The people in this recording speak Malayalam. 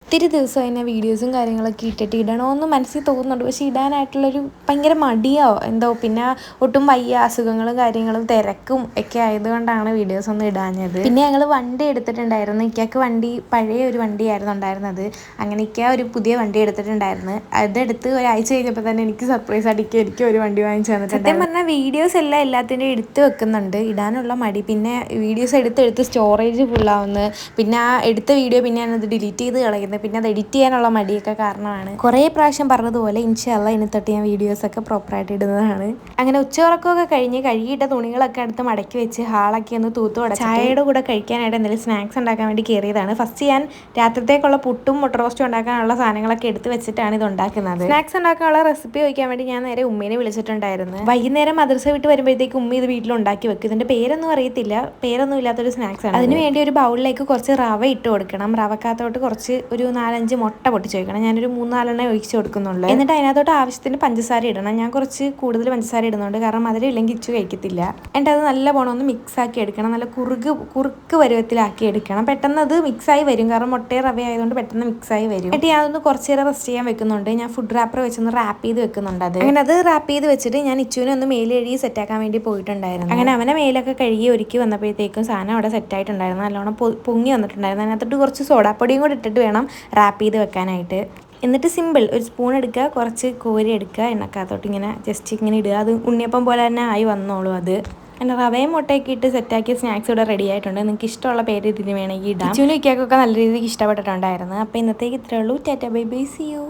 ഒത്തിരി ദിവസം അതിനെ വീഡിയോസും കാര്യങ്ങളൊക്കെ ഇട്ടിട്ട് ഇടണമെന്ന് മനസ്സിൽ തോന്നുന്നുണ്ട്. പക്ഷേ ഇടാനായിട്ടുള്ളൊരു ഭയങ്കര മടിയോ എന്തോ, പിന്നെ ഒട്ടും വയ്യ, അസുഖങ്ങളും കാര്യങ്ങളും തിരക്കും ഒക്കെ ആയതുകൊണ്ടാണ് വീഡിയോസൊന്നും ഇടാഞ്ഞത്. പിന്നെ ഞങ്ങൾ വണ്ടി എടുത്തിട്ടുണ്ടായിരുന്നു. ഇക്കയ്ക്ക് വണ്ടി പഴയ ഒരു വണ്ടിയായിരുന്നു ഉണ്ടായിരുന്നത്. അങ്ങനെ ഇക്ക ഒരു പുതിയ വണ്ടി എടുത്തിട്ടുണ്ടായിരുന്നു. അതെടുത്ത് ഒരാഴ്ച കഴിഞ്ഞപ്പോൾ തന്നെ എനിക്ക് സർപ്രൈസ് അടിക്കുക എനിക്ക് ഒരു വണ്ടി വാങ്ങിച്ചു തന്നിട്ടുണ്ട്. സത്യം പറഞ്ഞാൽ വീഡിയോസ് എല്ലാം എല്ലാത്തിൻ്റെയും എടുത്ത് വെക്കുന്നുണ്ട്, ഇടാനുള്ള മടി. പിന്നെ വീഡിയോസ് എടുത്ത് സ്റ്റോറേജ് ഫുള്ളാവുന്നു. പിന്നെ ആ എടുത്ത വീഡിയോ പിന്നെ ഞാനത് ഡിലീറ്റ് ചെയ്ത് കളയുന്നത്. പിന്നെ അത് എഡിറ്റ് ചെയ്യാനുള്ള മടിയൊക്കെ കാരണമാണ്. കുറേ പ്രാവശ്യം പറഞ്ഞതുപോലെ ഇൻഷാ അല്ലാഹ് ഇനി തൊട്ട് ഞാൻ വീഡിയോസൊക്കെ പ്രോപ്പറായിട്ട് ഇടുന്നതാണ്. അങ്ങനെ ഉച്ചയുറക്കമൊക്കെ കഴിഞ്ഞ് കഴുകിയിട്ട തുണികളൊക്കെ എടുത്ത് മടക്കി വെച്ച് ഹാളൊക്കെ ഒന്ന് തൂത്ത് തുടച്ച് ചായയുടെ കൂടെ കഴിക്കാനായിട്ട് എന്തെങ്കിലും സ്നാക്സ് ഉണ്ടാക്കാൻ വേണ്ടി കയറിയതാണ്. ഫസ്റ്റ് ഞാൻ രാത്രിത്തേക്കുള്ള പുട്ടും മുട്ട റോസ്റ്റും ഉണ്ടാക്കാനുള്ള സാധനങ്ങളൊക്കെ എടുത്ത് വെച്ചിട്ടാണ് ഇത് ഉണ്ടാക്കുന്നത്. സ്നാക്സ് ഉണ്ടാക്കാനുള്ള റെസിപ്പി ചോദിക്കാൻ വേണ്ടി ഞാൻ നേരെ ഉമ്മേനെ വിളിച്ചിട്ടുണ്ടായിരുന്നു. വൈകുന്നേരം മദ്രസ വിട്ട് വരുമ്പോഴത്തേക്ക് ഉമ്മ ഇത് വീട്ടിലുണ്ടാക്കി വെക്കും. ഇതിൻ്റെ പേരൊന്നും അറിയത്തില്ല, പേരൊന്നും ഇല്ലാത്തൊരു സ്നാക്സ് ആണ്. അതിന് വേണ്ടി ഒരു ബൗളിലേക്ക് കുറച്ച് റവ ഇട്ട് കൊടുക്കണം. റവക്കകത്തോട്ട് കുറച്ച് ഒരു 4-5 മുട്ട പൊട്ടിച്ച് വയ്ക്കണം. ഞാനൊരു 3-4 ഒഴിച്ച് കൊടുക്കുന്നുള്ളൂ. എന്നിട്ട് അതിനകത്തോട്ട് ആവശ്യത്തിന് പഞ്ചസാര ഇടണം. ഞാൻ കുറച്ച് കൂടുതൽ പഞ്ചസാര ഇടുന്നുണ്ട്, കാരണം മധുരം ഇല്ലെങ്കിൽ ഇച്ചു കഴിക്കത്തില്ല. എന്നിട്ട് അത് നല്ല പോണം ഒന്ന് മിക്സ് ആക്കി എടുക്കണം. നല്ല കുറുക്ക് പരുവത്തിലാക്കി എടുക്കണം. പെട്ടെന്ന് അത് മിക്സായി വരും, കാരണം മുട്ടയും റവ ആയതുകൊണ്ട് പെട്ടെന്ന് മിക്സായി വരും. എന്നിട്ട് ഞാനൊന്ന് കുറച്ച് നേരം റെസ്റ്റ് ചെയ്യാൻ വെക്കുന്നുണ്ട്. ഞാൻ ഫുഡ് റാപ്പർ വെച്ചൊന്ന് റാപ്പ് ചെയ്ത് വെക്കുന്നുണ്ട്. അങ്ങനെ അത് റാപ്പ് ചെയ്ത് വെച്ചിട്ട് ഞാൻ ഇച്ചുവിനെ ഒന്ന് മേല് കഴുകി സെറ്റാക്കാൻ വേണ്ടി പോയിട്ടുണ്ടായിരുന്നു. അങ്ങനെ അവനെ മേലൊക്കെ കഴുകി ഒരുക്കി വന്നപ്പോഴത്തേക്കും സാധനം അവിടെ സെറ്റായിട്ടുണ്ടായിരുന്നു. നല്ലോണം പൊങ്ങി വന്നിട്ടുണ്ടായിരുന്നു. അതിനകത്തോട്ട് കുറച്ച് സോഡാപ്പൊടിയും കൂടി ഇട്ടിട്ട് വേണം റാപ്പ് ചെയ്ത് വെക്കാനായിട്ട്. എന്നിട്ട് സിമ്പിൾ, ഒരു സ്പൂൺ എടുക്കുക, കുറച്ച് കോരി എടുക്കുക, എണ്ണക്കകത്തോട്ട് ഇങ്ങനെ ജസ്റ്റ് ഇങ്ങനെ ഇടുക. അത് ഉണ്ണിയപ്പം പോലെ തന്നെ ആയി വന്നോളൂ. അത് പിന്നെ റവയും മുട്ടയൊക്കെ ഇട്ട് സെറ്റാക്കിയ സ്നാക്സ് ഇവിടെ റെഡി ആയിട്ടുണ്ട്. നിങ്ങൾക്ക് ഇഷ്ടമുള്ള പേര് ഇതിന് വേണമെങ്കിൽ ഇടാം. ചുനും ഇക്കൊക്കെ നല്ല രീതിക്ക് ഇഷ്ടപ്പെട്ടിട്ടുണ്ടായിരുന്നു. അപ്പോൾ ഇന്നത്തേക്ക് ഇത്രയേ ഉള്ളൂ. Tata bye bye, see U.